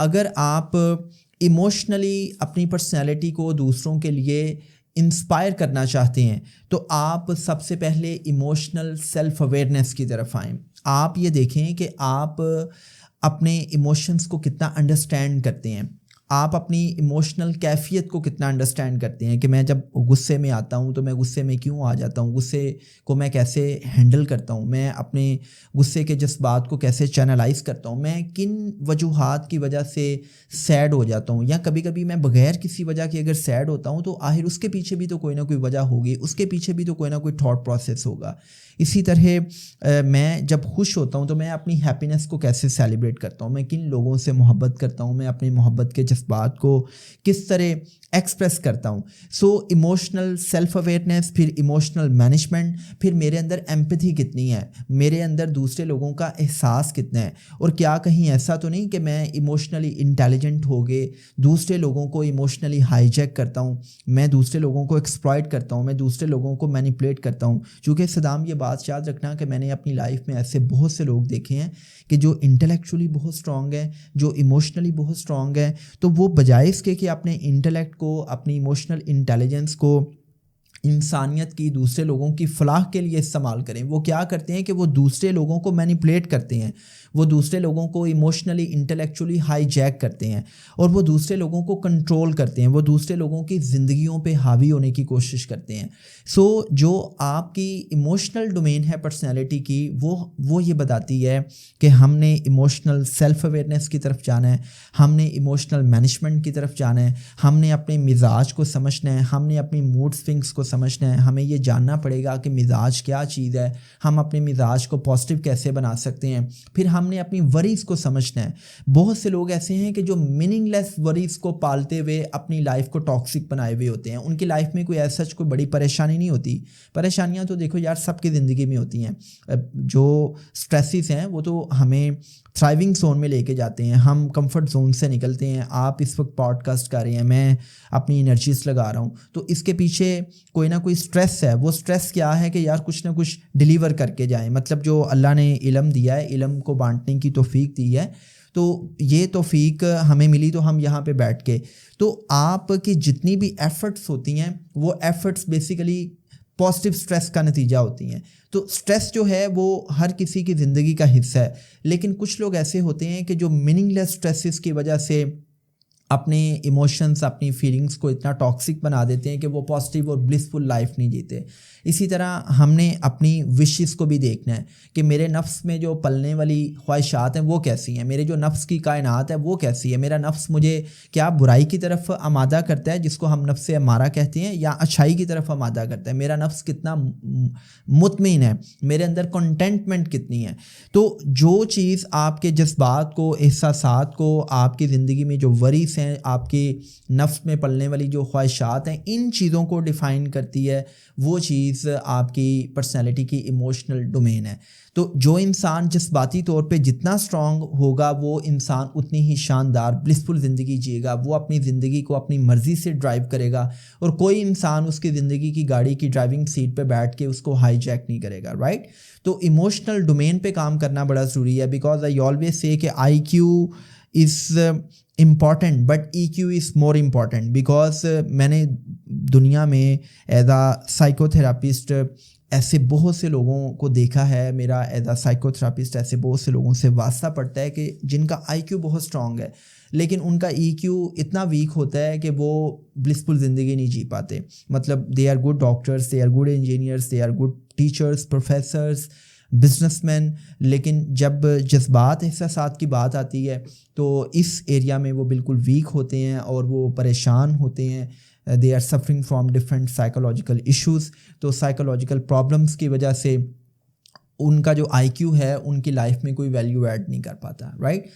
اگر آپ ایموشنلی اپنی پرسنالٹی کو دوسروں کے لیے انسپائر کرنا چاہتے ہیں تو آپ سب سے پہلے ایموشنل سیلف اویئرنیس کی طرف آئیں. آپ یہ دیکھیں کہ آپ اپنے ایموشنس کو کتنا انڈرسٹینڈ کرتے ہیں, آپ اپنی ایموشنل کیفیت کو کتنا انڈرسٹینڈ کرتے ہیں کہ میں جب غصے میں آتا ہوں تو میں غصے میں کیوں آ جاتا ہوں, غصے کو میں کیسے ہینڈل کرتا ہوں, میں اپنے غصے کے جذبات کو کیسے چینلائز کرتا ہوں, میں کن وجوہات کی وجہ سے سیڈ ہو جاتا ہوں, یا کبھی کبھی میں بغیر کسی وجہ کے اگر سیڈ ہوتا ہوں تو آخر اس کے پیچھے بھی تو کوئی نہ کوئی وجہ ہوگی, اس کے پیچھے بھی تو کوئی نہ کوئی تھاٹ پروسیس ہوگا. اسی طرح میں جب خوش ہوتا ہوں تو میں اپنی ہیپینس کو کیسے سیلیبریٹ کرتا ہوں, میں کن لوگوں سے محبت کرتا ہوں, میں اپنی محبت کے جذبات کو کس طرح ایکسپریس کرتا ہوں. سو ایموشنل سیلف اویئرنیس, پھر ایموشنل مینجمنٹ, پھر میرے اندر ایمپتھی کتنی ہے, میرے اندر دوسرے لوگوں کا احساس کتنا ہے, اور کیا کہیں ایسا تو نہیں کہ میں ایموشنلی انٹیلیجنٹ ہو گئے دوسرے لوگوں کو ایموشنلی ہائی جیک کرتا ہوں, میں دوسرے لوگوں کو ایکسپلائٹ کرتا ہوں, میں دوسرے لوگوں کو مینیپولیٹ کرتا ہوں. چونکہ صدام یہ بات یاد رکھنا کہ میں نے اپنی لائف میں ایسے بہت سے لوگ دیکھے ہیں کہ جو انٹلیکچولی بہت اسٹرانگ ہیں, جو ایموشنلی بہت اسٹرانگ ہیں, تو وہ بجائے اس کے کہ اپنے انٹلیکٹ کو, اپنی ایموشنل انٹیلیجنس کو انسانیت کی, دوسرے لوگوں کی فلاح کے لیے استعمال کریں, وہ کیا کرتے ہیں کہ وہ دوسرے لوگوں کو مینیپولیٹ کرتے ہیں, وہ دوسرے لوگوں کو ایموشنلی انٹلیکچولی ہائی جیک کرتے ہیں, اور وہ دوسرے لوگوں کو کنٹرول کرتے ہیں, وہ دوسرے لوگوں کی زندگیوں پہ حاوی ہونے کی کوشش کرتے ہیں. سو جو آپ کی ایموشنل ڈومین ہے پرسنالٹی کی, وہ یہ بتاتی ہے کہ ہم نے ایموشنل سیلف اویئرنیس کی طرف جانا ہے, ہم نے ایموشنل مینجمنٹ کی طرف جانا ہے, ہم نے اپنے مزاج کو سمجھنا ہے, ہم نے اپنی موڈ سوئنگس کو سمجھنا ہے, ہمیں یہ جاننا پڑے گا کہ مزاج کیا چیز ہے, ہم اپنے مزاج کو پازیٹیو کیسے بنا سکتے ہیں, پھر ہم نے اپنی وریز کو سمجھنا ہے. بہت سے لوگ ایسے ہیں کہ جو میننگ لیس وریز کو پالتے ہوئے اپنی لائف کو ٹاکسک بنائے ہوئے ہوتے ہیں, ان کی لائف میں کوئی ایسا کوئی بڑی پریشانی نہیں ہوتی. پریشانیاں تو دیکھو یار سب کی زندگی میں ہوتی ہیں, جو سٹریسز ہیں وہ تو ہمیں تھرائیونگ زون میں لے کے جاتے ہیں, ہم کمفرٹ زون سے نکلتے ہیں. آپ اس وقت پوڈ کاسٹ کر رہے ہیں, میں اپنی انرجیز لگا رہا ہوں, تو اس کے پیچھے کوئی نہ کوئی سٹریس ہے. وہ سٹریس کیا ہے کہ یار کچھ نہ کچھ ڈیلیور کر کے جائیں, مطلب جو اللہ نے علم دیا ہے, علم کو بانٹنے کی توفیق دی ہے, تو یہ توفیق ہمیں ملی تو ہم یہاں پہ بیٹھ کے, تو آپ کی جتنی بھی ایفرٹس ہوتی ہیں وہ ایفرٹس بیسیکلی پازیٹیو سٹریس کا نتیجہ ہوتی ہیں. تو سٹریس جو ہے وہ ہر کسی کی زندگی کا حصہ ہے, لیکن کچھ لوگ ایسے ہوتے ہیں کہ جو میننگ لیس سٹریسز کی وجہ سے اپنے ایموشنس, اپنی فیلنگس کو اتنا ٹاکسک بنا دیتے ہیں کہ وہ پازیٹیو اور بلسفل لائف نہیں جیتے. اسی طرح ہم نے اپنی وشز کو بھی دیکھنا ہے کہ میرے نفس میں جو پلنے والی خواہشات ہیں وہ کیسی ہیں, میرے جو نفس کی کائنات ہے وہ کیسی ہے, میرا نفس مجھے کیا برائی کی طرف آمادہ کرتا ہے جس کو ہم نفس امارہ کہتے ہیں, یا اچھائی کی طرف آمادہ کرتا ہے, میرا نفس کتنا مطمئن ہے, میرے اندر کنٹینٹمنٹ کتنی ہے. تو جو چیز آپ کے جذبات کو, احساسات کو, آپ کی زندگی میں جو وریز ہیں, آپ کے نفس میں پلنے والی جو خواہشات ہیں, ان چیزوں کو ڈیفائن کرتی ہے, وہ چیز آپ کی پرسنالٹی کی ایموشنل ڈومین ہے. تو جو انسان جذباتی طور پہ جتنا اسٹرانگ ہوگا وہ انسان اتنی ہی شاندار بلسفل زندگی جیے گا, وہ اپنی زندگی کو اپنی مرضی سے ڈرائیو کرے گا, اور کوئی انسان اس کی زندگی کی گاڑی کی ڈرائیونگ سیٹ پہ بیٹھ کے اس کو ہائی جیک نہیں کرے گا, رائٹ. تو ایموشنل ڈومین پہ کام کرنا بڑا ضروری ہے, بیکاز آئی آلویز سے کہ I Q is important but E Q is more important, because میں نے دنیا میں ایز اے سائیکو تھراپسٹ ایسے بہت سے لوگوں کو دیکھا ہے, میرا ایز اے سائیکو تھراپسٹ ایسے بہت سے لوگوں سے واسطہ پڑتا ہے کہ جن کا آئی کیو بہت اسٹرانگ ہے لیکن ان کا ای کیو اتنا ویک ہوتا ہے کہ وہ بلسفل زندگی نہیں جی پاتے. مطلب they are good doctors, they are good engineers, they are good teachers, professors, businessman, لیکن جب جذبات, احساسات کی بات آتی ہے تو اس ایریا میں وہ بالکل ویک ہوتے ہیں اور وہ پریشان ہوتے ہیں. They are suffering from different psychological issues. تو سائیکولوجیکل پرابلمس کی وجہ سے ان کا جو آئی کیو ہے ان کی لائف میں کوئی ویلیو ایڈ نہیں کر پاتا, رائٹ.